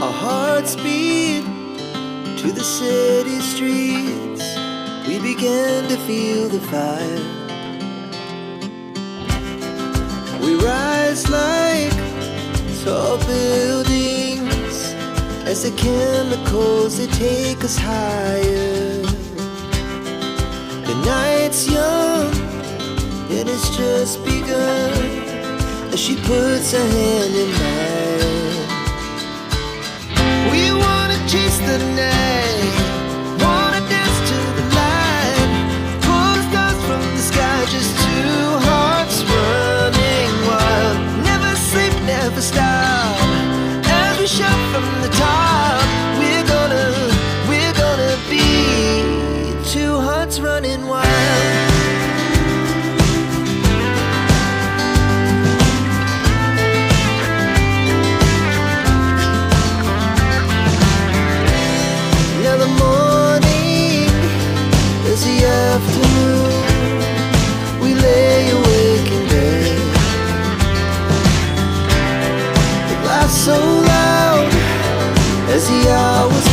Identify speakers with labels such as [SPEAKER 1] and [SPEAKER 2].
[SPEAKER 1] Our hearts beat to the city streets. We began to feel the fire. We rise like tall buildings as the chemicals, they take us higher. The night's young and it's just begun as she puts her hand in mine. We wanna chase the night, wanna dance to the light, pull the stars from the sky, just two hearts running wild. Never sleep, never stop, as we shout from the top. We're gonna be two hearts running wild. Now the morning is the afternoon. We lay awake in bed. The laughs so loud as the hours